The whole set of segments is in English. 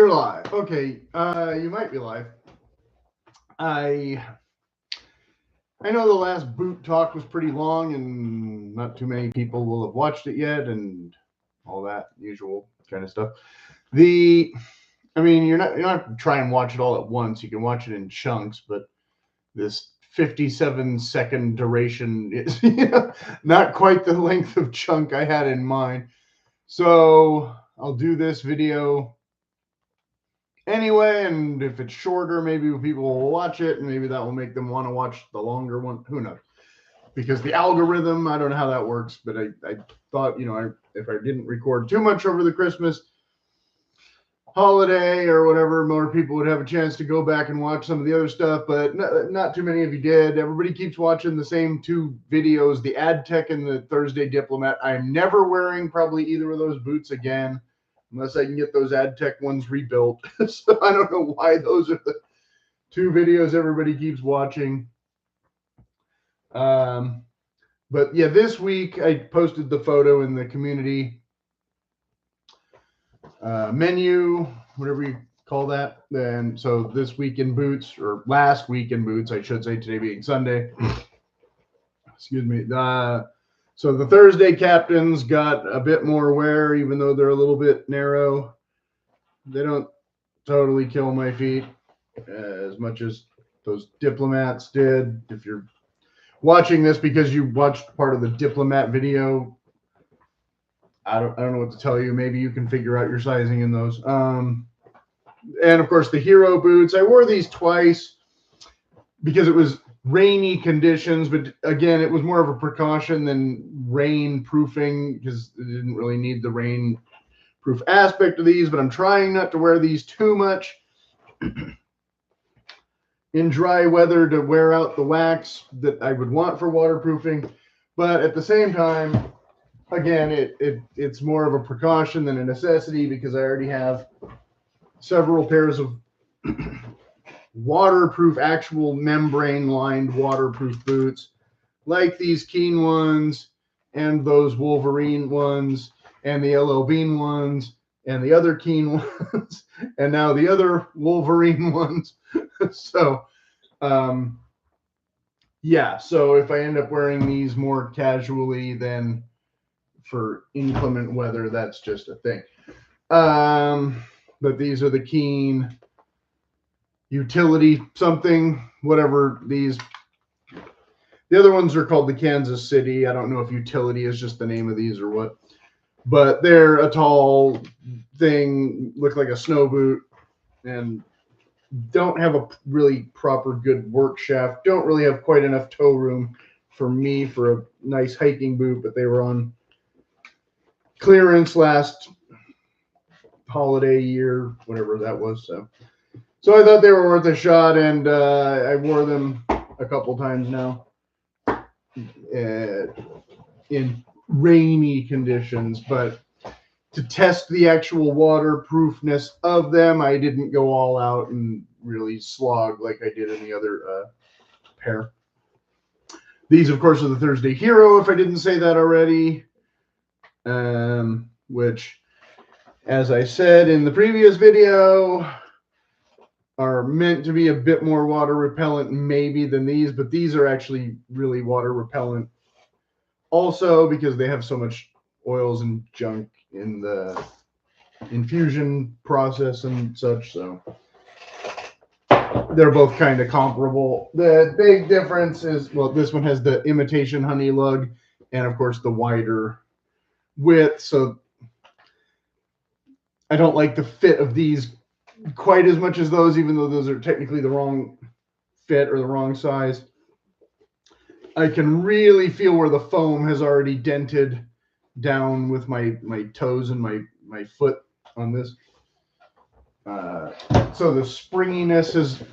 You're live. Okay, you might be live. I know the last boot talk was pretty long, and not too many people will have watched it yet, and all that usual kind of stuff. You're not have to try and watch it all at once. You can watch it in chunks, but this 57-second duration is not quite the length of chunk I had in mind. So I'll do this video anyway, and if it's shorter, maybe people will watch it, and maybe that will make them want to watch the longer one. Who knows? Because the algorithm, I don't know how that works, but I thought, if I didn't record too much over the Christmas holiday or whatever, more people would have a chance to go back and watch some of the other stuff, but not too many of you did. Everybody keeps watching the same two videos, the Ad Tech and the Thursday Diplomat. I'm never wearing probably either of those boots again, unless I can get those Ad Tech ones rebuilt. So I don't know why those are the two videos everybody keeps watching. But yeah, this week I posted the photo in the community menu, whatever you call that. And so this week in boots, or last week in boots, I should say, today being Sunday. Excuse me. So the Thursday captains got a bit more wear, even though they're a little bit narrow. They don't totally kill my feet as much as those diplomats did. If you're watching this because you watched part of the diplomat video, I don't know what to tell you. Maybe you can figure out your sizing in those. And of course the hero boots, I wore these twice because it was rainy conditions, but again, it was more of a precaution than rain proofing because it didn't really need the rain proof aspect of these, but I'm trying not to wear these too much in dry weather to wear out the wax that I would want for waterproofing. But at the same time, again, it's more of a precaution than a necessity because I already have several pairs of waterproof, actual membrane lined waterproof boots, like these Keen ones and those Wolverine ones and the LL Bean ones and the other Keen ones and now the other Wolverine ones. So yeah, so if I end up wearing these more casually than for inclement weather, that's just a thing. But these are the Keen utility something, whatever these. The other ones are called the Kansas City. I don't know if utility is just the name of these or what, but they're a tall thing, look like a snow boot, and don't have a really proper good work shaft. Don't really have quite enough toe room for me for a nice hiking boot, but they were on clearance last holiday year, whatever that was. So I thought they were worth a shot, and I wore them a couple times now in rainy conditions. But to test the actual waterproofness of them, I didn't go all out and really slog like I did in the other pair. These, of course, are the Thursday Hero, if I didn't say that already, which, as I said in the previous video, are meant to be a bit more water repellent maybe than these, but these are actually really water repellent also because they have so much oils and junk in the infusion process and such. So they're both kind of comparable. The big difference is, well, this one has the imitation honey lug and of course the wider width. So I don't like the fit of these quite as much as those, even though those are technically the wrong fit or the wrong size. I can really feel where the foam has already dented down with my toes and my foot on this. So the springiness has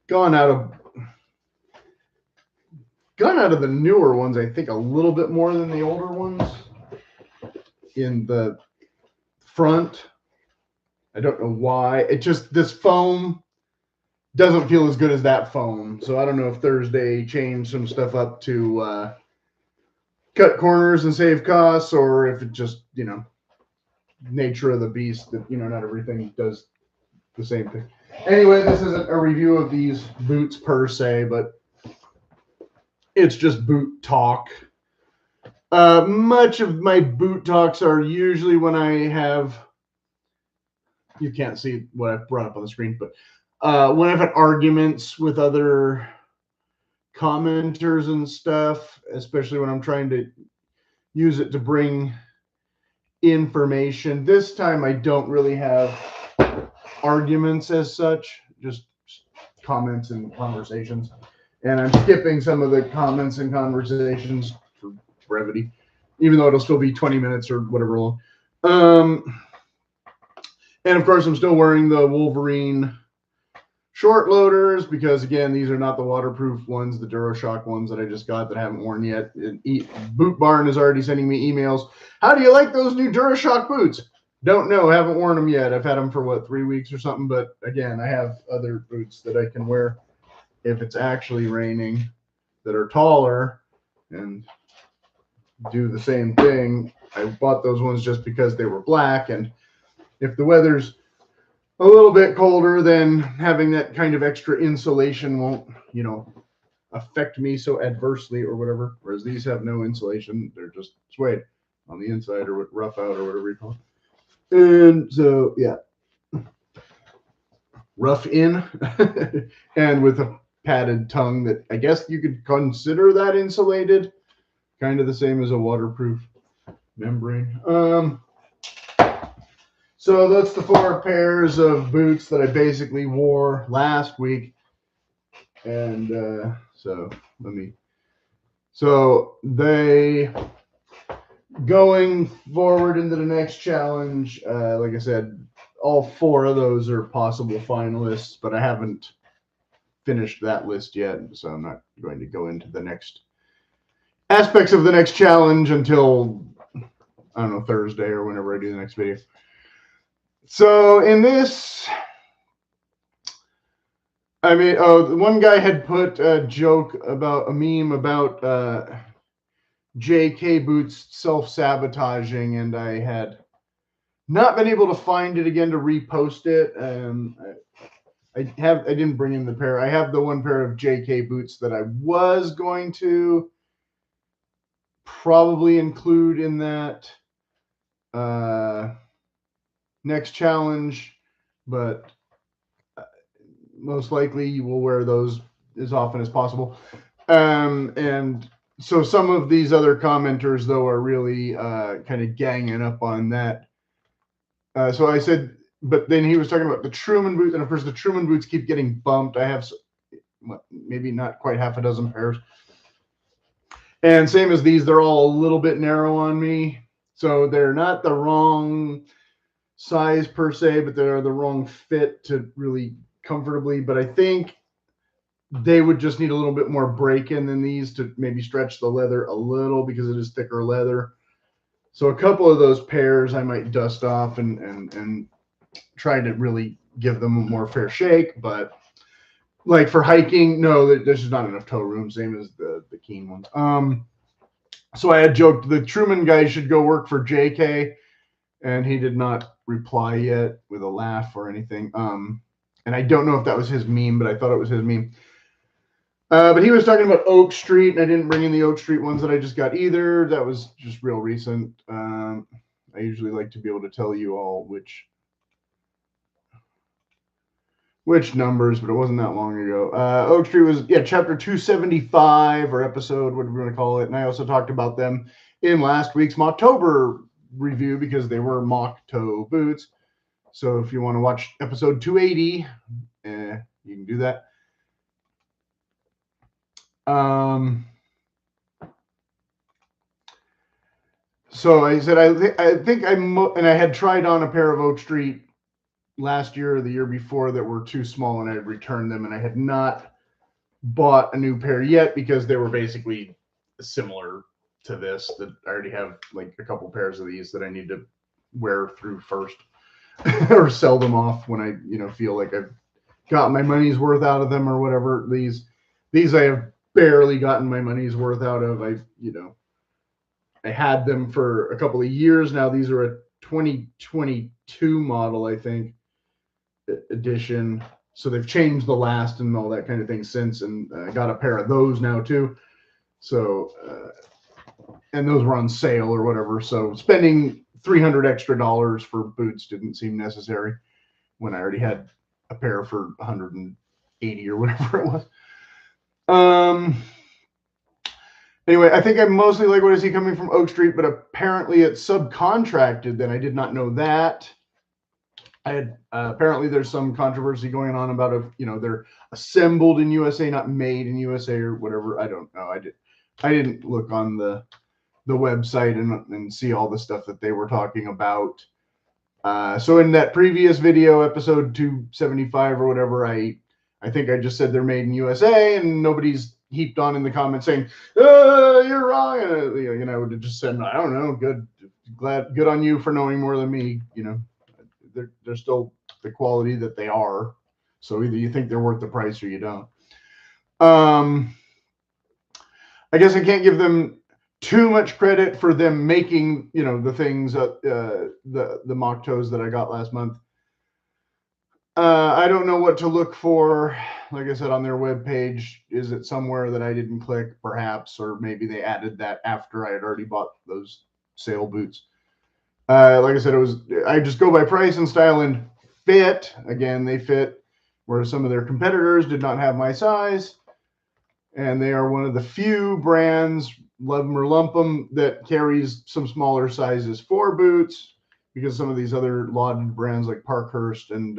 gone out of the newer ones, I think, a little bit more than the older ones in the front. I don't know why. It just, this foam doesn't feel as good as that foam. So I don't know if Thursday changed some stuff up to cut corners and save costs, or if it just, nature of the beast that, you know, not everything does the same thing. Anyway, this isn't a review of these boots per se, but it's just boot talk. Much of my boot talks are usually when I have, you can't see what I've brought up on the screen, but when I've had arguments with other commenters and stuff, especially when I'm trying to use it to bring information. This time I don't really have arguments as such, just comments and conversations. And I'm skipping some of the comments and conversations for brevity, even though it'll still be 20 minutes or whatever long. And of course, I'm still wearing the Wherein short loaders because, again, these are not the waterproof ones, the DuraShock ones that I just got that I haven't worn yet. Boot Barn is already sending me emails. How do you like those new DuraShock boots? Don't know. Haven't worn them yet. I've had them for, what, 3 weeks or something. But, again, I have other boots that I can wear if it's actually raining that are taller and do the same thing. I bought those ones just because they were black, and if the weather's a little bit colder, then having that kind of extra insulation won't, you know, affect me so adversely or whatever. Whereas these have no insulation. They're just suede on the inside or rough out or whatever you call it. And so, yeah, rough in and with a padded tongue that I guess you could consider that insulated. Kind of the same as a waterproof membrane. So that's the 4 pairs of boots that I basically wore last week. And so they going forward into the next challenge, like I said, all 4 of those are possible finalists, but I haven't finished that list yet, so I'm not going to go into the next aspects of the next challenge until, I don't know, Thursday or whenever I do the next video. So in this, I mean, the one guy had put a joke about a meme about JK boots self-sabotaging, and I had not been able to find it again to repost it. I didn't bring in the pair. I have the one pair of JK boots that I was going to probably include in that next challenge, but most likely you will wear those as often as possible. And so some of these other commenters, though, are really kind of ganging up on that. So I said, but then he was talking about the Truman boots, and of course the Truman boots keep getting bumped. I have maybe not quite half a dozen pairs. And same as these, they're all a little bit narrow on me. So they're not the wrong size per se, but they're the wrong fit to really comfortably. But I think they would just need a little bit more break-in than these to maybe stretch the leather a little because it is thicker leather. So a couple of those pairs I might dust off and try to really give them a more fair shake. But like for hiking, no, there's just not enough toe room, same as the Keen ones. So I had joked the Truman guy should go work for JK, and he did not reply yet with a laugh or anything. And I don't know if that was his meme, but I thought it was his meme. But he was talking about Oak Street, and I didn't bring in the Oak Street ones that I just got either. That was just real recent. I usually like to be able to tell you all which numbers, but it wasn't that long ago. Oak Street was, chapter 275 or episode, whatever you want to call it. And I also talked about them in last week's Mocktober review because they were mock toe boots. So if you want to watch episode 280, you can do that. So I said, and I had tried on a pair of Oak Street last year or the year before that were too small, and I had returned them, and I had not bought a new pair yet because they were basically similar to this, that I already have like a couple pairs of these that I need to wear through first or sell them off when I feel like I've got my money's worth out of them or whatever. These I have barely gotten my money's worth out of. I had them for a couple of years now. These are a 2022 model, I think, edition. So they've changed the last and all that kind of thing since, and I got a pair of those now too. So, and those were on sale or whatever. So spending $300 extra for boots didn't seem necessary when I already had a pair for 180 or whatever it was. Anyway, I think I mostly like what I see coming from Oak Street, but apparently it's subcontracted. Then I did not know that. I had apparently there's some controversy going on about if they're assembled in USA, not made in USA or whatever. I don't know. I didn't look on the website and see all the stuff that they were talking about. So in that previous video, episode 275 or whatever, I think I just said they're made in USA, and nobody's heaped on in the comments saying, you're wrong. And I would have just said, I don't know, good on you for knowing more than me. They're still the quality that they are. So either you think they're worth the price or you don't. I guess I can't give them too much credit for them making, the things, the mock toes that I got last month. I don't know what to look for. Like I said, on their webpage, is it somewhere that I didn't click, perhaps, or maybe they added that after I had already bought those sale boots. Like I said, I just go by price and style and fit. Again, they fit, whereas some of their competitors did not have my size. And they are one of the few brands, love them or lump them, that carries some smaller sizes for boots, because some of these other lauded brands like Parkhurst and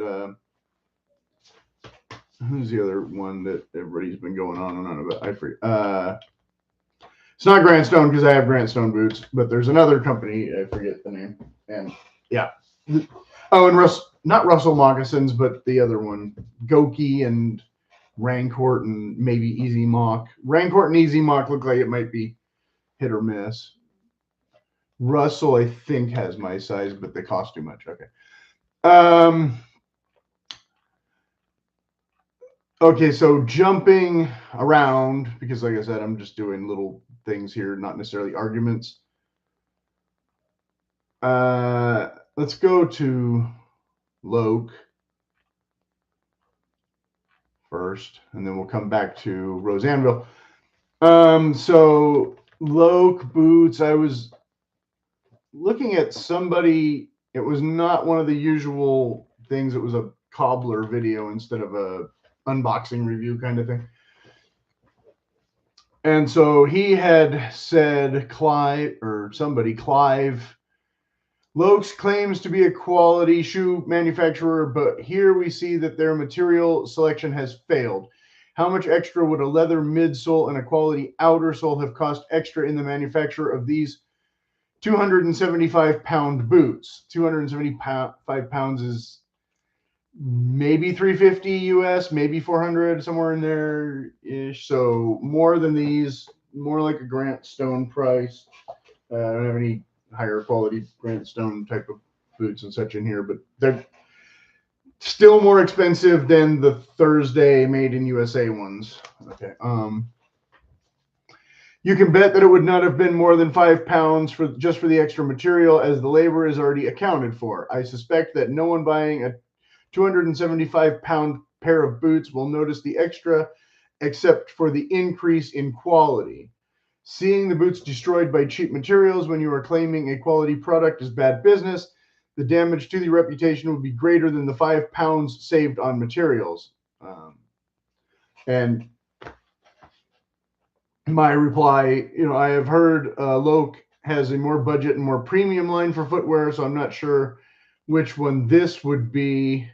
who's the other one that everybody's been going on and on about? I forget. It's not Grant Stone, because I have Grant Stone boots, but there's another company, I forget the name. And yeah. Oh, and not Russell Moccasins, but the other one, Goki and Rancourt and maybe Easy Mock. Rancourt and Easy Mock look like it might be hit or miss. Russell, I think, has my size, but they cost too much. Okay. Okay, so jumping around, because like I said, I'm just doing little things here, not necessarily arguments. Let's go to Loake first, and then we'll come back to Rose Anvil. So Loake boots, I was looking at somebody, it was not one of the usual things. It was a cobbler video instead of a unboxing review kind of thing. And so he had said, Clive, Loakes claims to be a quality shoe manufacturer, but here we see that their material selection has failed. How much extra would a leather midsole and a quality outer sole have cost extra in the manufacture of these 275-pound boots? 275 pounds is maybe 350 US, maybe 400, somewhere in there ish. So more than these, more like a Grant Stone price. I don't have any higher quality Grant Stone type of boots and such in here, but they're still more expensive than the Thursday made in USA ones. Okay. You can bet that it would not have been more than £5 just for the extra material, as the labor is already accounted for. I suspect that no one buying a 275-pound pair of boots will notice the extra, except for the increase in quality. Seeing the boots destroyed by cheap materials when you are claiming a quality product is bad business. The damage to the reputation would be greater than the £5 saved on materials. And my reply, I have heard Loake has a more budget and more premium line for footwear, so I'm not sure which one this would be.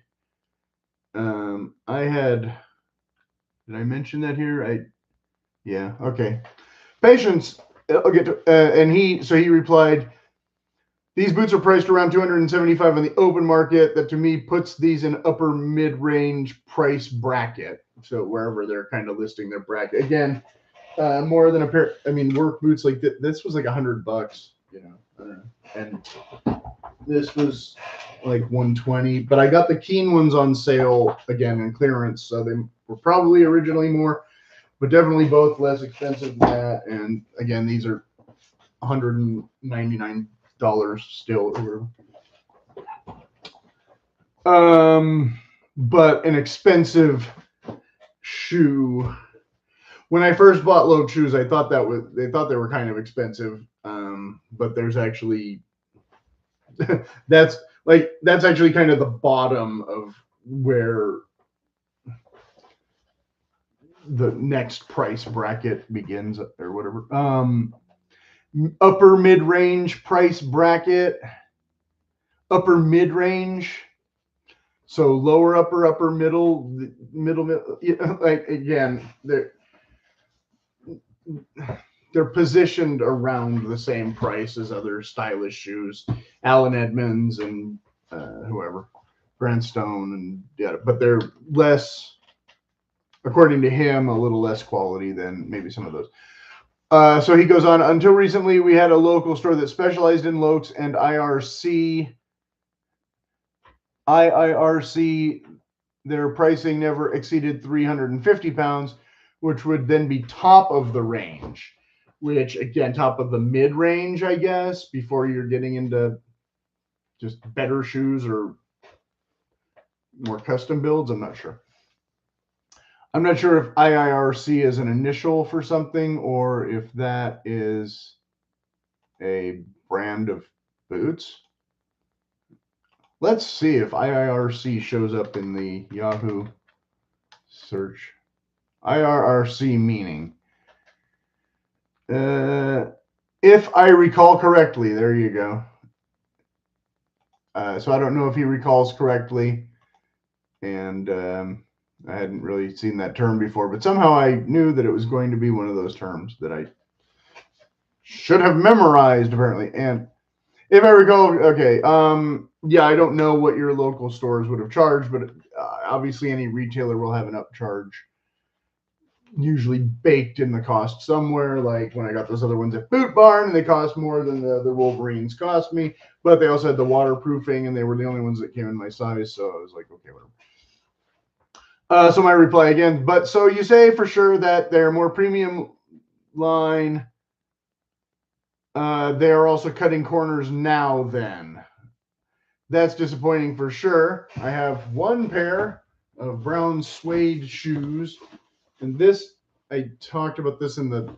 Did I mention that here? Yeah, okay. Patience, I'll get to, and he replied, these boots are priced around $275 on the open market. That to me puts these in upper mid-range price bracket. So wherever they're kind of listing their bracket. Again, more than a pair, work boots like this was like $100, I don't know. And this was like 120, but I got the Keen ones on sale again in clearance, so they were probably originally more, but definitely both less expensive than that. And again, these are $199 still. But an expensive shoe. When I first bought Loake shoes, I thought they thought they were kind of expensive. But there's actually that's actually kind of the bottom of where the next price bracket begins or whatever. Upper mid-range price bracket, upper mid-range. So lower, upper middle, like again, they're positioned around the same price as other stylish shoes, Allen Edmonds and whoever, Grant Stone, and yeah, but they're less, according to him, a little less quality than maybe some of those. So he goes on, until recently, we had a local store that specialized in Loakes and IRC. Their pricing never exceeded 350 pounds, which would then be top of the range, which again, top of the mid range, I guess, before you're getting into just better shoes or more custom builds. I'm not sure. I'm not sure if IIRC is an initial for something or if that is a brand of boots. Let's see if IIRC shows up in the Yahoo search. IRRC meaning. If I recall correctly, there you go. So I don't know if he recalls correctly, and I hadn't really seen that term before, but somehow I knew that it was going to be one of those terms that I should have memorized, apparently. And if I recall, okay, yeah, I don't know what your local stores would have charged, but obviously any retailer will have an upcharge usually baked in the cost somewhere. Like when I got those other ones at Boot Barn, and they cost more than the Wolverines cost me, but they also had the waterproofing, and they were the only ones that came in my size, so I was like, okay, whatever. So my reply again, but so you say for sure that they're more premium line. They are also cutting corners now then. That's disappointing for sure. I have one pair of brown suede shoes, and this, I talked about this in the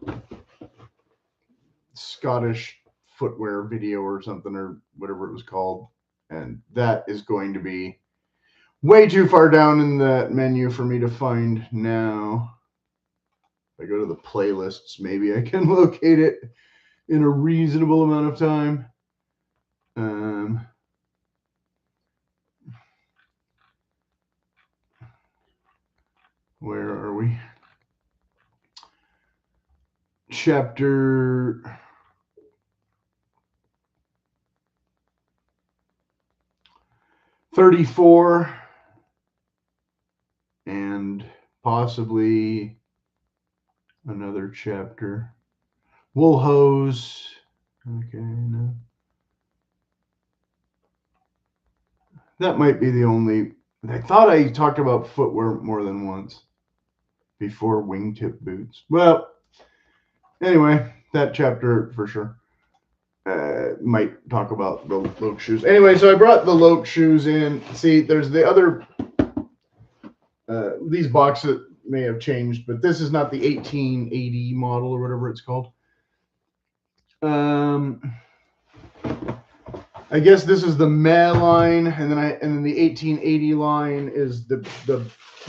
Scottish footwear video or something, or whatever it was called, and that is going to be way too far down in that menu for me to find now. If I go to the playlists, maybe I can locate it in a reasonable amount of time. Where are we? Chapter 34 and possibly another chapter. Wool hose. Okay, no. That might be the only. I thought I talked about footwear more than once before wingtip boots. Well, anyway, that chapter for sure. Might talk about the Loake shoes. Anyway, so I brought the Loake shoes in. See, there's the other. These boxes may have changed, but this is not the 1880 model or whatever it's called. I guess this is the Meh line, and then the 1880 line is the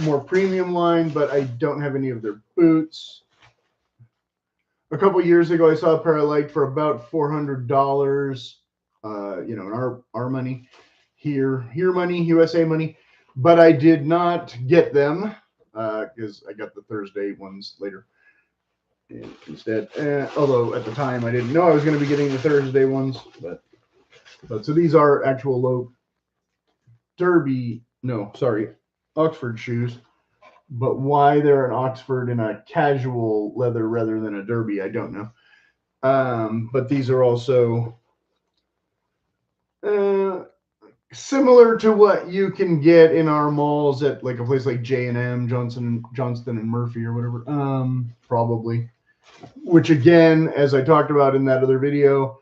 more premium line, but I don't have any of their boots. A couple years ago, I saw a pair I liked for about $400. In our money, here money, USA money, but I did not get them because I got the Thursday ones later instead. Although at the time I didn't know I was going to be getting the Thursday ones, but so these are actual Loake Oxford shoes. But why they're an Oxford in a casual leather rather than a derby, I don't know. But these are also similar to what you can get in our malls at like a place like J&M, Johnston and Murphy or whatever. Probably. Which again, as I talked about in that other video,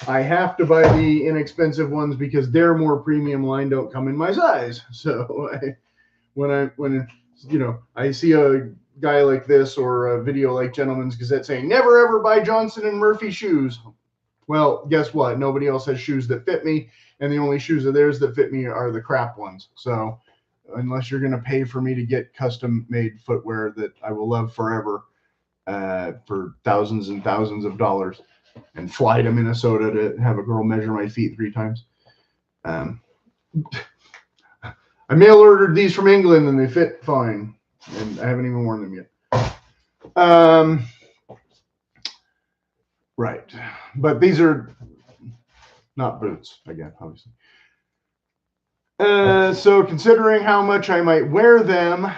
I have to buy the inexpensive ones because their more premium line don't come in my size. So when you know, I see a guy like this or a video like Gentleman's Gazette saying never ever buy Johnson and Murphy shoes. Well, guess what? Nobody else has shoes that fit me, and the only shoes of theirs that fit me are the crap ones. So unless you're going to pay for me to get custom made footwear that I will love forever for thousands and thousands of dollars, and fly to Minnesota to have a girl measure my feet 3 times. I mail ordered these from England and they fit fine, and I haven't even worn them yet. Right, but these are not boots again, obviously. So considering how much I might wear them,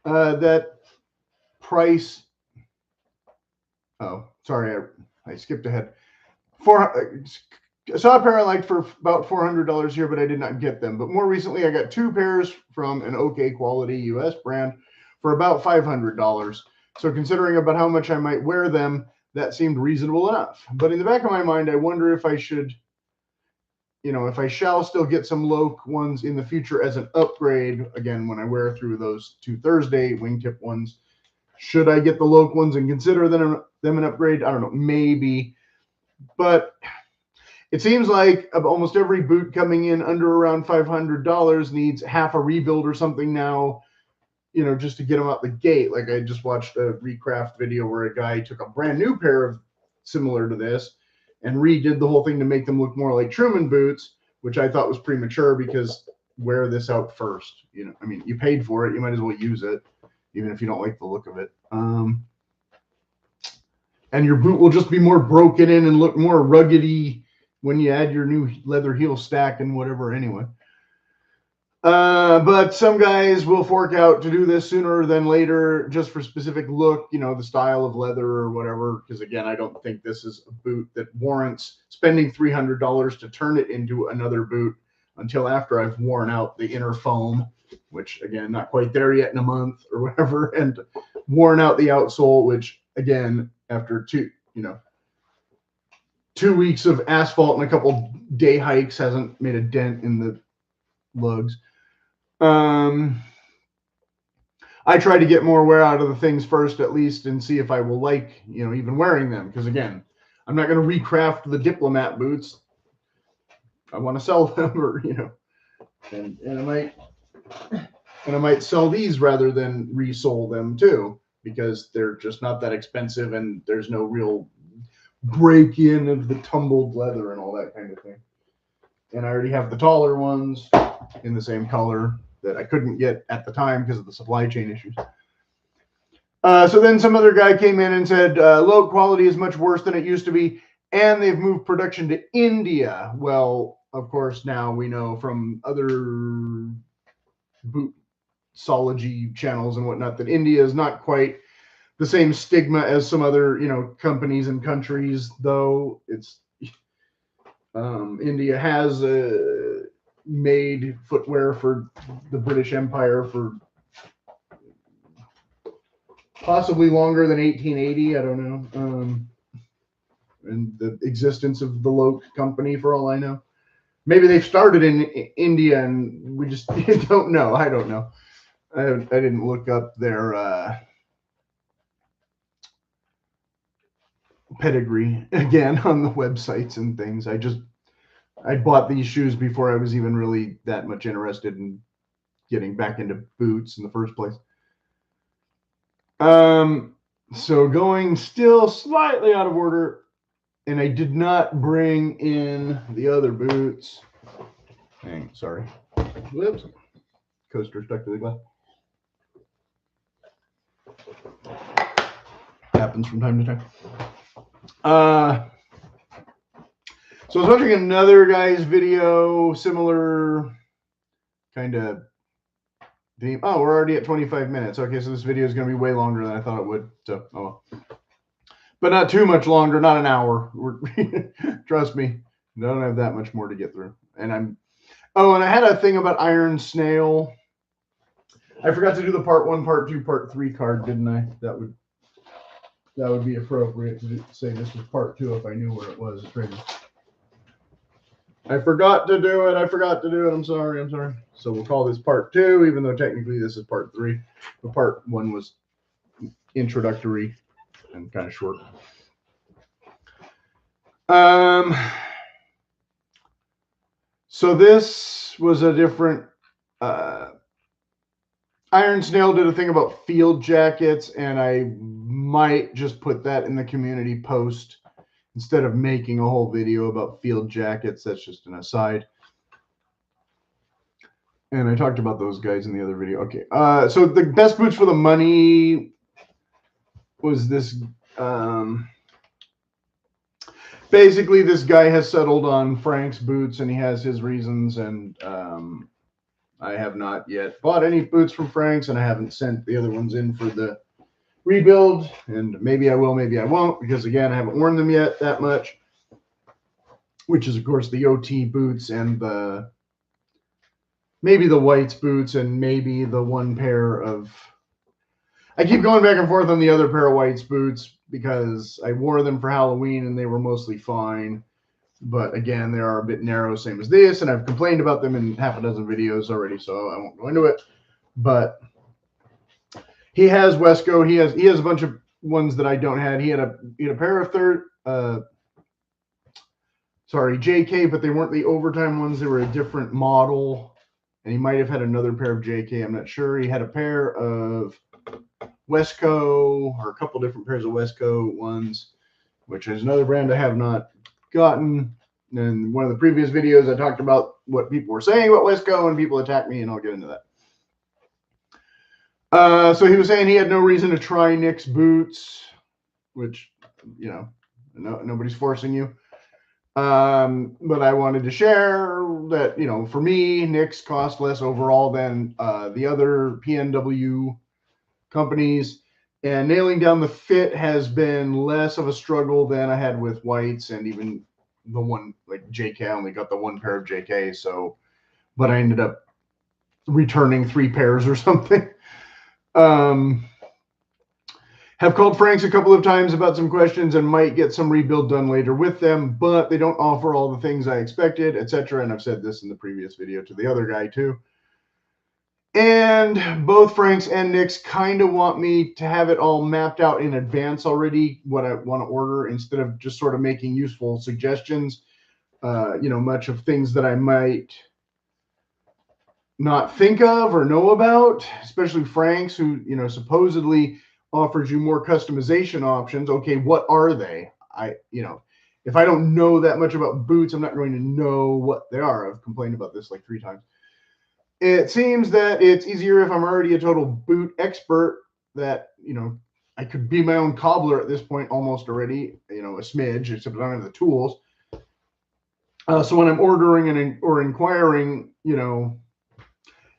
that price. Oh, sorry, I skipped ahead. I saw a pair I liked for about $400 here, but I did not get them. But more recently, I got 2 pairs from an okay quality U.S. brand for about $500. So considering about how much I might wear them, that seemed reasonable enough. But in the back of my mind, I wonder if I should, you know, if I shall still get some Loake ones in the future as an upgrade, again, when I wear through those 2 Thursday wingtip ones. Should I get the Loake ones and consider them an upgrade? I don't know, maybe. But it seems like almost every boot coming in under around $500 needs half a rebuild or something now, you know, just to get them out the gate. Like I just watched a recraft video where a guy took a brand new pair of similar to this and redid the whole thing to make them look more like Truman boots, which I thought was premature because wear this out first. You know, I mean, you paid for it, you might as well use it, even if you don't like the look of it. And your boot will just be more broken in and look more ruggedy when you add your new leather heel stack and whatever anyway. But some guys will fork out to do this sooner than later just for specific look, you know, the style of leather or whatever. Because again, I don't think this is a boot that warrants spending $300 to turn it into another boot until after I've worn out the inner foam, which again, not quite there yet in a month or whatever, and worn out the outsole, which again, after 2 weeks of asphalt and a couple day hikes hasn't made a dent in the lugs. I try to get more wear out of the things first, at least, and see if I will like, you know, even wearing them. Because again, I'm not going to recraft the Diplomat boots. I want to sell them, or you know, and I might sell these rather than resole them too, because they're just not that expensive, and there's no real break in of the tumbled leather and all that kind of thing. And I already have the taller ones in the same color that I couldn't get at the time because of the supply chain issues. So then some other guy came in and said, Loake quality is much worse than it used to be, and they've moved production to India. Well, of course, now we know from other bootology channels and whatnot that India is not quite the same stigma as some other, you know, companies and countries, though. It's India has made footwear for the British Empire for possibly longer than 1880. I don't know. And the existence of the Loake company, for all I know. Maybe they've started in India and we just don't know. I don't know. I didn't look up their pedigree again on the websites and things. I bought these shoes before I was even really that much interested in getting back into boots in the first place. So going still slightly out of order, and I did not bring in the other boots. Dang, sorry. Whoops. Coaster stuck to the glass. Happens from time to time. So I was watching another guy's video, similar kind of theme. Oh, we're already at 25 minutes. Okay, so this video is going to be way longer than I thought it would. So, oh well. But not too much longer, not an hour. Trust me, I don't have that much more to get through. And I had a thing about Iron Snail. I forgot to do the part 1, part 2, part 3 card, didn't I? That would that would be appropriate to say this was part 2 if I knew where it was. I forgot to do it. I'm sorry. So we'll call this part 2, even though technically this is part 3. But part 1 was introductory and kind of short. So this was a different. Iron Snail did a thing about field jackets, and I might just put that in the community post instead of making a whole video about field jackets. That's just an aside. And I talked about those guys in the other video. Okay. So the best boots for the money was this. Basically, this guy has settled on Frank's boots, and he has his reasons. And I have not yet bought any boots from Frank's, and I haven't sent the other ones in for the rebuild. And maybe I will, maybe I won't, because again, I haven't worn them yet that much. Which is, of course, the OT boots and the maybe the whites boots and maybe the one pair of. I keep going back and forth on the other pair of whites boots because I wore them for Halloween and they were mostly fine. But again, they are a bit narrow, same as this, and I've complained about them in half a dozen videos already, so I won't go into it. But he has Wesco. He has a bunch of ones that I don't have. He had a pair of JK, but they weren't the overtime ones. They were a different model, and he might have had another pair of JK. I'm not sure. He had a pair of Wesco, or a couple different pairs of Wesco ones, which is another brand I have not gotten. In one of the previous videos, I talked about what people were saying about Wesco, and people attacked me, and I'll get into that. So he was saying he had no reason to try Nick's boots, which, you know, nobody's forcing you. But I wanted to share that, you know, for me, Nick's cost less overall than the other PNW companies, and nailing down the fit has been less of a struggle than I had with whites, and even the one like JK. I only got the one pair of JK, so, but I ended up returning 3 pairs or something. Have called Frank's a couple of times about some questions and might get some rebuild done later with them, but they don't offer all the things I expected, etc. And I've said this in the previous video to the other guy too. And both Frank's and Nick's kind of want me to have it all mapped out in advance already, what I want to order, instead of just sort of making useful suggestions. You know, much of things that I might not think of or know about, especially Frank's, who, you know, supposedly offers you more customization options. Okay, what are they? You know, if I don't know that much about boots, I'm not going to know what they are. I've complained about this like 3 times. It seems that it's easier if I'm already a total boot expert, that, you know, I could be my own cobbler at this point almost already, you know, a smidge, except I don't have the tools. So when I'm ordering or inquiring, you know,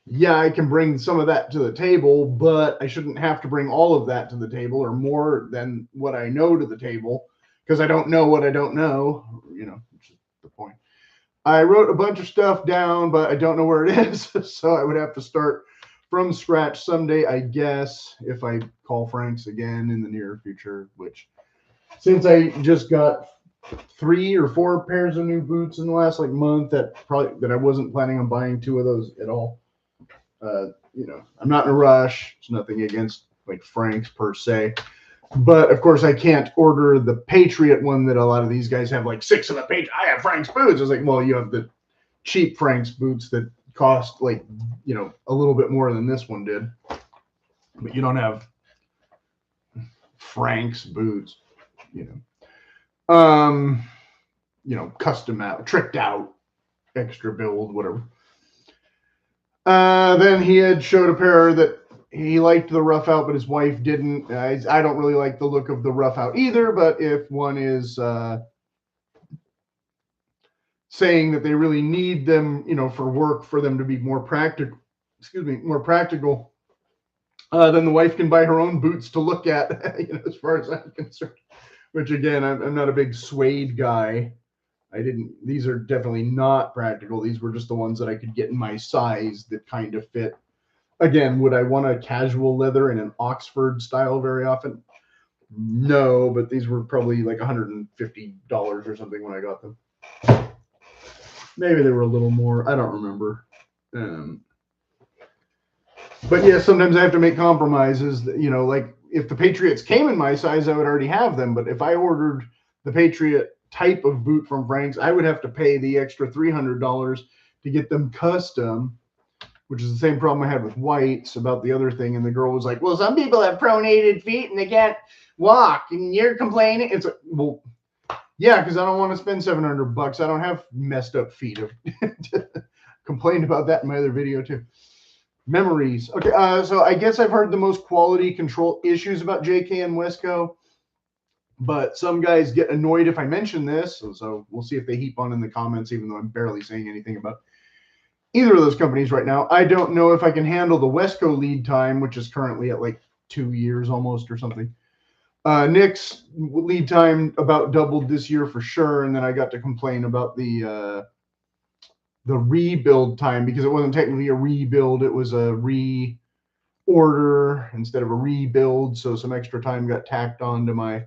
yeah, I can bring some of that to the table, but I shouldn't have to bring all of that to the table or more than what I know to the table, because I don't know what I don't know, you know, which is the point. I wrote a bunch of stuff down, but I don't know where it is, so I would have to start from scratch someday, I guess, if I call Frank's again in the near future, which, since I just got 3 or 4 pairs of new boots in the last like month, that I wasn't planning on buying 2 of those at all. You know, I'm not in a rush. It's nothing against like Frank's per se, but of course I can't order the Patriot one that a lot of these guys have, like 6 of the Patriot. I have Frank's boots. I was like, well, you have the cheap Frank's boots that cost like, you know, a little bit more than this one did, but you don't have Frank's boots, you know, custom out, tricked out, extra build, whatever. Then he had showed a pair that he liked the rough out, but his wife didn't. I don't really like the look of the rough out either, but if one is saying that they really need them, you know, for work, for them to be more practical, then the wife can buy her own boots to look at, you know, as far as I'm concerned. Which again, I'm not a big suede guy. These are definitely not practical. These were just the ones that I could get in my size that kind of fit. Again, would I want a casual leather in an Oxford style very often? No, but these were probably like $150 or something when I got them. Maybe they were a little more. I don't remember. But yeah, sometimes I have to make compromises. You know, like if the Patriots came in my size, I would already have them. But if I ordered the Patriot type of boot from Frank's, I would have to pay the extra $300 to get them custom, which is the same problem I had with whites about the other thing. And the girl was like, well, some people have pronated feet and they can't walk, and you're complaining. It's like, well, yeah, because I don't want to spend $700. I don't have messed up feet. I've complained about that in my other video too. Memories. Okay, so I guess I've heard the most quality control issues about JK and Wesco, but some guys get annoyed if I mention this. So we'll see if they heap on in the comments, even though I'm barely saying anything about either of those companies right now. I don't know if I can handle the Wesco lead time, which is currently at like 2 years almost or something. Nick's lead time about doubled this year for sure, and then I got to complain about the rebuild time because it wasn't technically a rebuild, it was a reorder instead of a rebuild, so some extra time got tacked on to my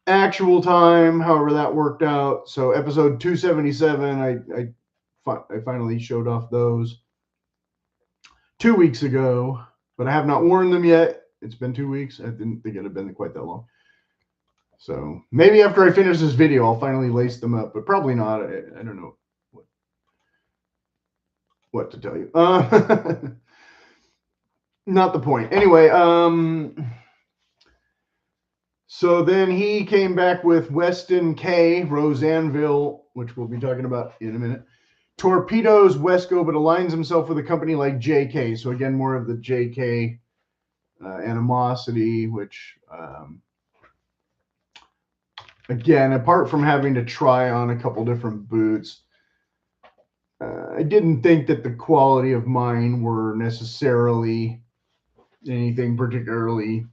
actual time, however that worked out. So episode 277, I finally showed off those 2 weeks ago, but I have not worn them yet. It's been 2 weeks. I didn't think it had been quite that long. So maybe after I finish this video, I'll finally lace them up, but probably not. I don't know what to tell you. Not the point. Anyway, so then he came back with Weston K, Rose Anvil, which we'll be talking about in a minute. Torpedoes Wesco, but aligns himself with a company like JK. So again, more of the JK animosity, which again, apart from having to try on a couple different boots, I didn't think that the quality of mine were necessarily anything particularly.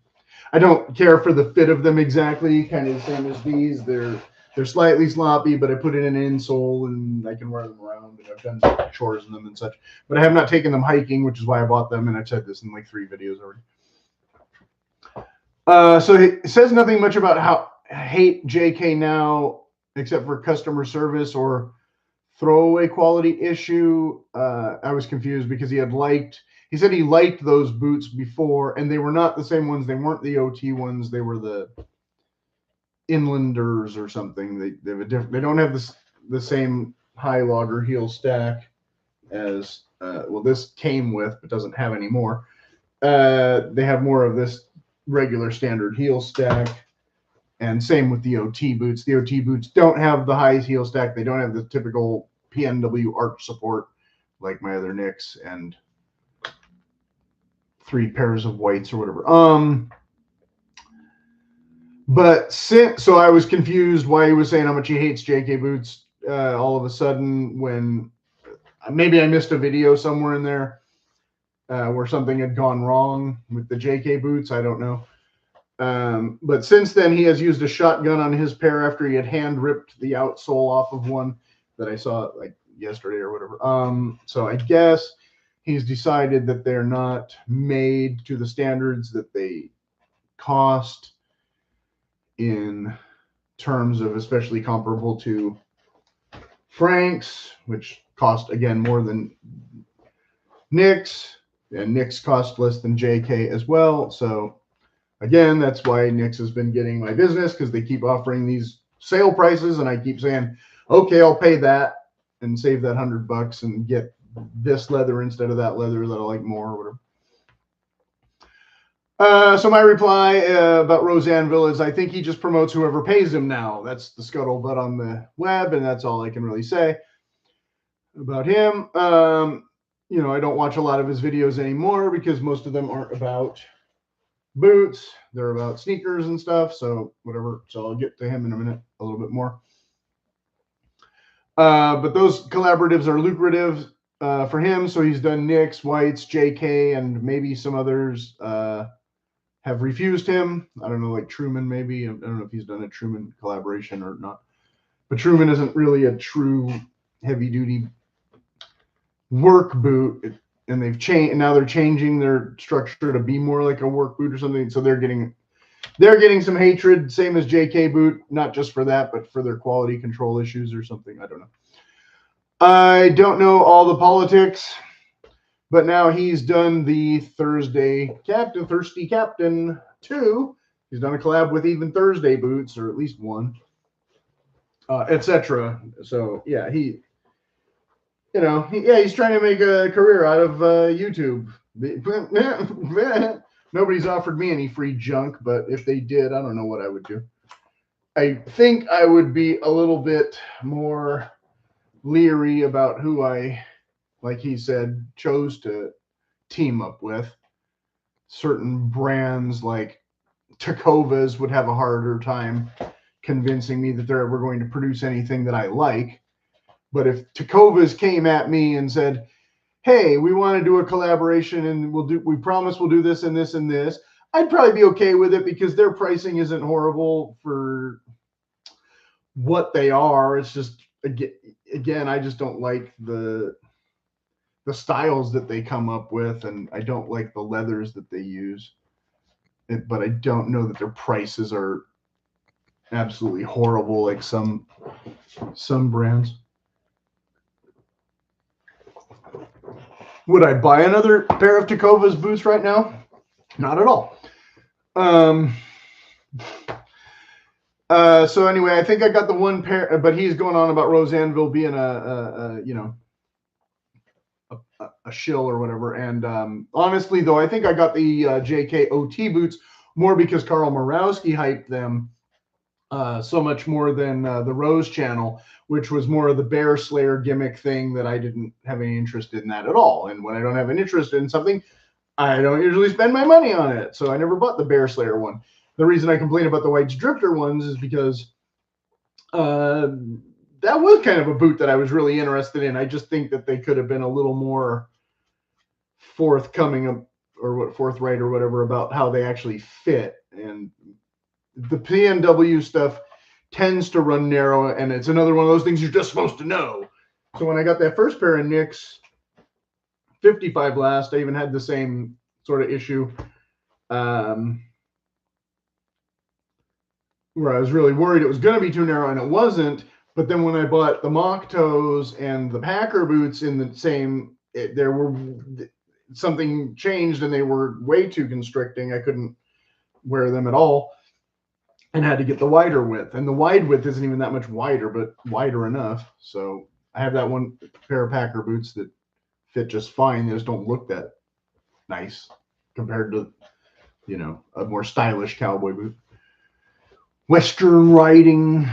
I don't care for the fit of them exactly, kind of the same as these. They're slightly sloppy, but I put it in an insole and I can wear them around, and I've done chores in them and such. But I have not taken them hiking, which is why I bought them, and I've said this in like 3 videos already. So it says nothing much about how I hate JK now, except for customer service or throwaway quality issue. I was confused because he said he liked those boots before, and they were not the same ones. They weren't the OT ones. They were the Inlanders or something. They have a different. They don't have the same high logger heel stack as well. This came with, but doesn't have anymore. They have more of this regular standard heel stack, and same with the OT boots. The OT boots don't have the high heel stack. They don't have the typical PNW arch support like my other Nicks and 3 pairs of whites or whatever. But so I was confused why he was saying how much he hates JK boots all of a sudden, when maybe I missed a video somewhere in there where something had gone wrong with the JK boots. I don't know. But since then, he has used a shotgun on his pair after he had hand ripped the outsole off of one that I saw like yesterday or whatever. So I guess he's decided that they're not made to the standards that they cost in terms of, especially comparable to Frank's, which cost again more than Nick's, and Nick's cost less than JK as well. So again, that's why Nick's has been getting my business, because they keep offering these sale prices, and I keep saying, okay, I'll pay that and save that $100 and get this leather instead of that leather that I like more or whatever. So my reply about Rose Anvil is, I think he just promotes whoever pays him now. That's the scuttlebutt on the web, and that's all I can really say about him. You know, I don't watch a lot of his videos anymore because most of them aren't about boots. They're about sneakers and stuff, so whatever. So I'll get to him in a minute a little bit more. But those collaboratives are lucrative for him, so he's done Nick's, White's, JK, and maybe some others have refused him. I don't know, like Truman maybe. I don't know if he's done a Truman collaboration or not. But Truman isn't really a true heavy-duty work boot, and they've changed. Now they're changing their structure to be more like a work boot or something. So they're getting they're getting some hatred, same as JK Boot, not just for that, but for their quality control issues or something. I don't know. I don't know all the politics, but now he's done the Thirsty Captain 2. He's done a collab with Even Thursday Boots, or at least one, etc. So yeah, he's trying to make a career out of YouTube. Nobody's offered me any free junk, but if they did, I don't know what I would do. I think I would be a little bit more leery about who I, like he said, chose to team up with. Certain brands like Takovas would have a harder time convincing me that they're ever going to produce anything that I like. But if Takovas came at me and said, hey, we want to do a collaboration and we promise we'll do this and this and this, I'd probably be okay with it because their pricing isn't horrible for what they are. It's just, again, I just don't like the styles that they come up with, and I don't like the leathers that they use. But I don't know that their prices are absolutely horrible like some brands. Would I buy another pair of Takovas boots right now? Not at all. So anyway, I think I got the one pair, but he's going on about Rose Anvil being a shill or whatever. And honestly, though, I think I got the JKOT boots more because Carl Morawski hyped them so much more than the Rose channel, which was more of the Bear Slayer gimmick thing that I didn't have any interest in that at all. And when I don't have an interest in something, I don't usually spend my money on it. So I never bought the Bear Slayer one. The reason I complain about the White's Drifter ones is because that was kind of a boot that I was really interested in. I just think that they could have been a little more forthcoming or forthright or whatever about how they actually fit. And the PNW stuff tends to run narrow, and it's another one of those things you're just supposed to know. So when I got that first pair of Nick's 55 last, I even had the same sort of issue where I was really worried it was going to be too narrow, and it wasn't. But then when I bought the mock toes and the Packer boots in the same, something changed and they were way too constricting. I couldn't wear them at all and had to get the wider width. And the wide width isn't even that much wider, but wider enough. So I have that one pair of Packer boots that fit just fine. They just don't look that nice compared to, a more stylish cowboy boot. Western riding.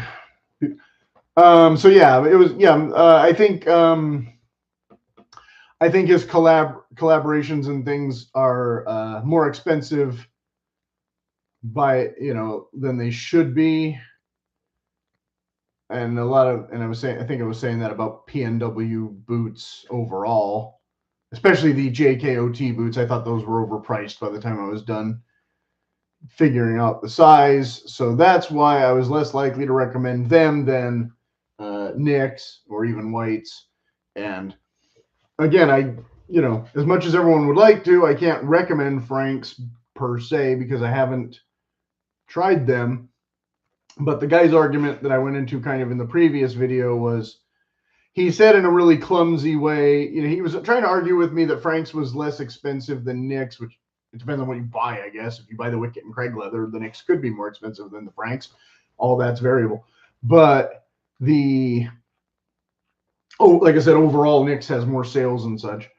So yeah, it was, I think his collaborations and things are more expensive than they should be. And I think I was saying that about PNW boots overall, especially the JKOT boots. I thought those were overpriced by the time I was done figuring out the size. So that's why I was less likely to recommend them than Nick's or even White's. And again, as much as everyone would like to, I can't recommend Frank's per se because I haven't tried them. But the guy's argument that I went into kind of in the previous video was, he said in a really clumsy way, he was trying to argue with me that Frank's was less expensive than Nick's, which it depends on what you buy, I guess. If you buy the Wicket and Craig leather, the Nick's could be more expensive than the Frank's. All that's variable. But like I said, overall, Nick's has more sales and such.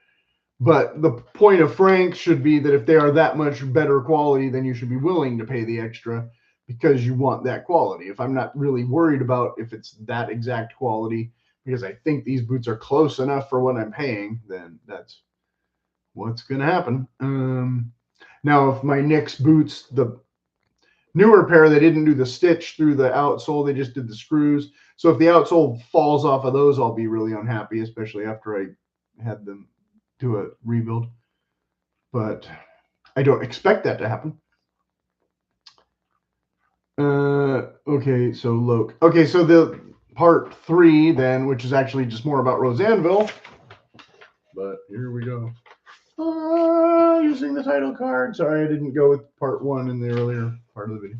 But the point of Frank's should be that if they are that much better quality, then you should be willing to pay the extra because you want that quality. If I'm not really worried about if it's that exact quality, because I think these boots are close enough for what I'm paying, then that's what's going to happen. Now, if my Nick's boots, the newer pair, they didn't do the stitch through the outsole, they just did the screws. So if the outsole falls off of those, I'll be really unhappy, especially after I had them do a rebuild. But I don't expect that to happen. Okay, so Loake. Okay, so the part 3 then, which is actually just more about Rose Anvil. But here we go. using the title card. Sorry, I didn't go with part 1 in the earlier part of the video.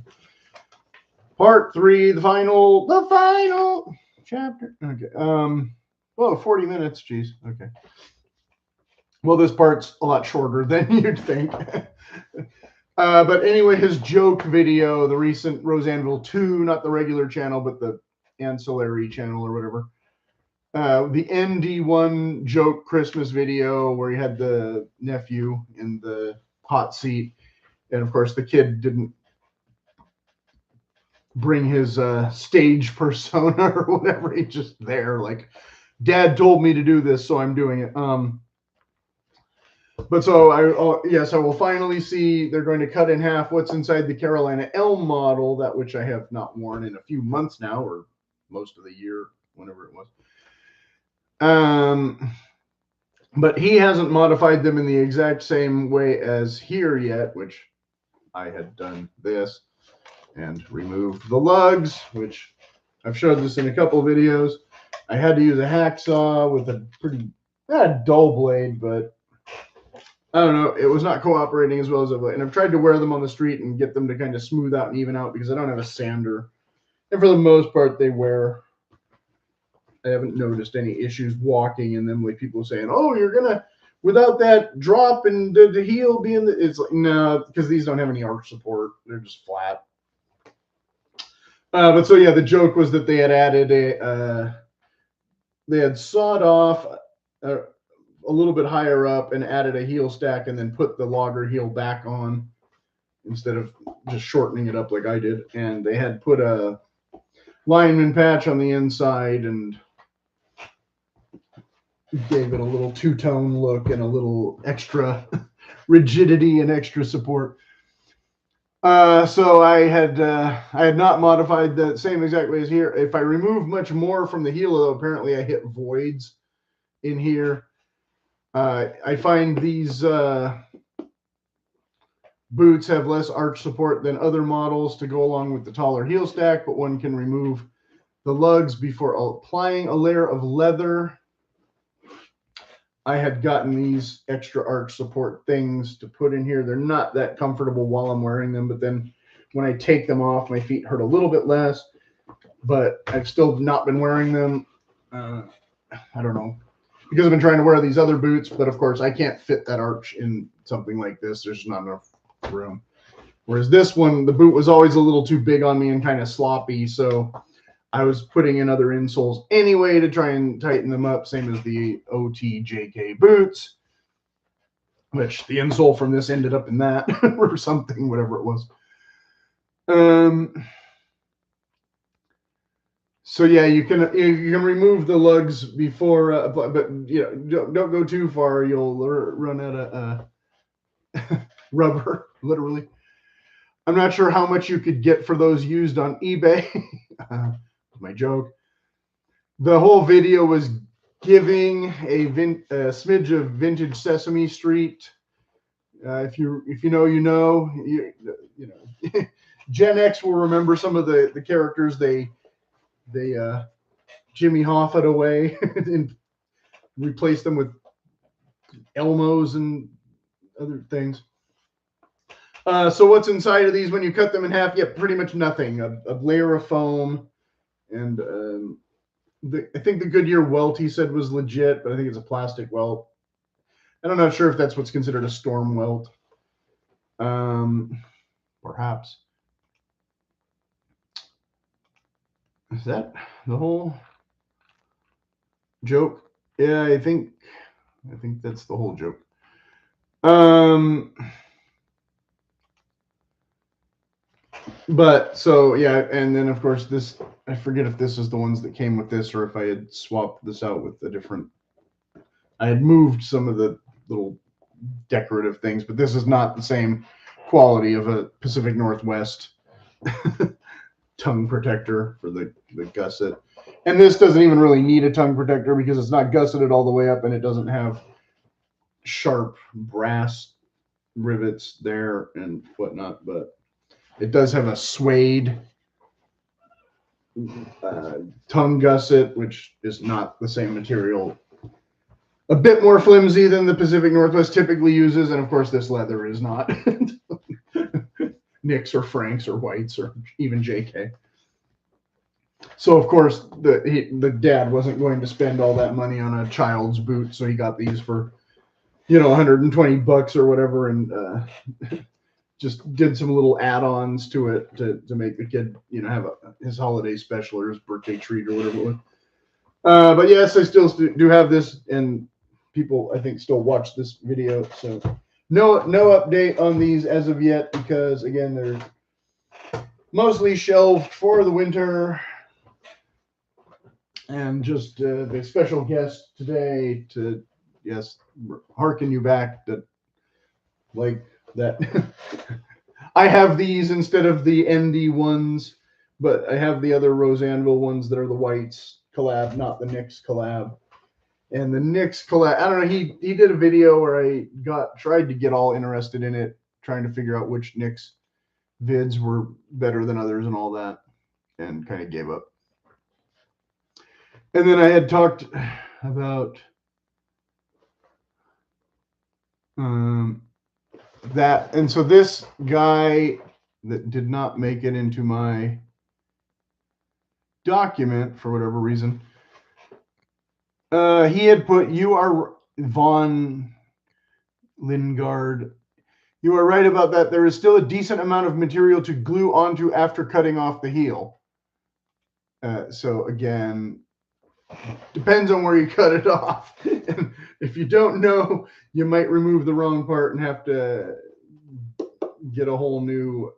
Part 3, the final chapter. Okay. Well, 40 minutes. Geez. Okay. Well, this part's a lot shorter than you'd think. But anyway, his joke video, the recent Rose Anvil 2, not the regular channel, but the ancillary channel or whatever. The ND1 joke Christmas video where he had the nephew in the hot seat. And of course, the kid didn't bring his stage persona or whatever. He's just there like, Dad told me to do this, so I'm doing it. But so yes, I will finally see they're going to cut in half what's inside the Carolina Elm model, that which I have not worn in a few months now, or most of the year, whenever it was. But he hasn't modified them in the exact same way as here yet, which I had done this and removed the lugs, which I've showed this in a couple of videos. I had to use a hacksaw with a pretty dull blade, but I don't know. It was not cooperating as well as I would. And I've tried to wear them on the street and get them to kind of smooth out and even out because I don't have a sander. And for the most part, they wear. I haven't noticed any issues walking in them, like people saying, oh, you're going to, without that drop and the heel being, it's like, no, because these don't have any arch support. They're just flat. But so, yeah, the joke was that they had added they had sawed off a little bit higher up and added a heel stack and then put the logger heel back on instead of just shortening it up like I did. And they had put a lineman patch on the inside and gave it a little two-tone look and a little extra rigidity and extra support. So I had not modified the same exact way as here. If I remove much more from the heel, though, apparently I hit voids in here. I find these boots have less arch support than other models to go along with the taller heel stack, but one can remove the lugs before applying a layer of leather. I had gotten these extra arch support things to put in here. They're not that comfortable while I'm wearing them, but then when I take them off, my feet hurt a little bit less, but I've still not been wearing them. I don't know, because I've been trying to wear these other boots, but of course I can't fit that arch in something like this. There's not enough room. Whereas this one, the boot was always a little too big on me and kind of sloppy, so I was putting in other insoles anyway to try and tighten them up, same as the OTJK boots, which the insole from this ended up in that or something, whatever it was. So yeah, you can remove the lugs before, but you know, don't go too far. You'll run out of rubber, literally. I'm not sure how much you could get for those used on eBay. My joke. The whole video was giving a smidge of vintage Sesame Street. If you know, you know. You know. Gen X will remember some of the characters they Jimmy Hoffa away and replaced them with Elmos and other things. So what's inside of these when you cut them in half? Yeah, pretty much nothing. A layer of foam. And I think the Goodyear welt he said was legit, but I think it's a plastic welt. I'm not sure if that's what's considered a storm welt. Perhaps. Is that the whole joke? Yeah, I think that's the whole joke. But so yeah, and then of course this, I forget if this is the ones that came with this or if I had swapped this out with a different. I had moved some of the little decorative things, but this is not the same quality of a Pacific Northwest tongue protector for the gusset. And this doesn't even really need a tongue protector because it's not gusseted all the way up and it doesn't have sharp brass rivets there and whatnot, but it does have a suede tongue gusset, which is not the same material a bit more flimsy than the Pacific Northwest typically uses, and of course this leather is not Nick's or Frank's or White's or even JK. So of course the dad wasn't going to spend all that money on a child's boot, so he got these for, you know, $120 or whatever, and just did some little add-ons to it to make the kid, you know, have his holiday special or his birthday treat or whatever it was. But yes, I still do have this, and people I think still watch this video. So no update on these as of yet, because again they're mostly shelved for the winter. And just the special guest today to, yes, harken you back that, like that. I have these instead of the ND ones, but I have the other Rose Anvil ones that are the whites collab, not the NYX collab. And the NYX collab, I don't know, he did a video where I tried to get all interested in it, trying to figure out which NYX vids were better than others and all that, and kind of gave up. And then I had talked about that. And so this guy that did not make it into my document for whatever reason, he had put, you are Von Lingard. You are right about that. There is still a decent amount of material to glue onto after cutting off the heel. So again, depends on where you cut it off. And if you don't know, you might remove the wrong part and have to get a whole new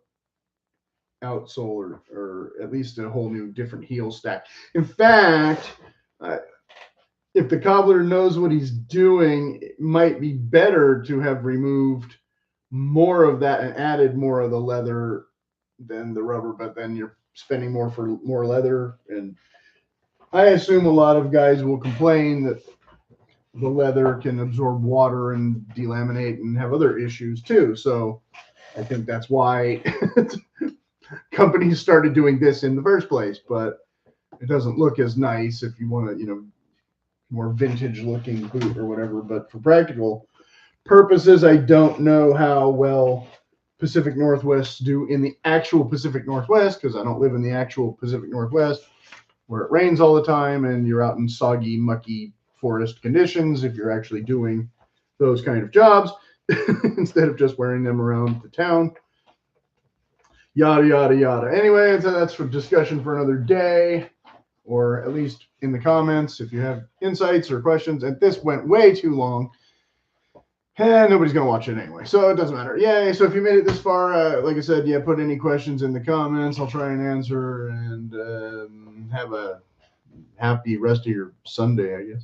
outsole or at least a whole new different heel stack. In fact, if the cobbler knows what he's doing, it might be better to have removed more of that and added more of the leather than the rubber, but then you're spending more for more leather. And I assume a lot of guys will complain that the leather can absorb water and delaminate and have other issues too. So I think that's why companies started doing this in the first place, but it doesn't look as nice if you want to, you know, more vintage looking boot or whatever. But for practical purposes, I don't know how well Pacific Northwest do in the actual Pacific Northwest, because I don't live in the actual Pacific Northwest where it rains all the time and you're out in soggy, mucky forest conditions if you're actually doing those kind of jobs instead of just wearing them around the town. Yada, yada, yada. Anyway, so that's for discussion for another day, or at least in the comments if you have insights or questions. And this went way too long. And nobody's going to watch it anyway, so it doesn't matter. Yay. So if you made it this far, like I said, yeah, put any questions in the comments. I'll try and answer, and have a happy rest of your Sunday, I guess.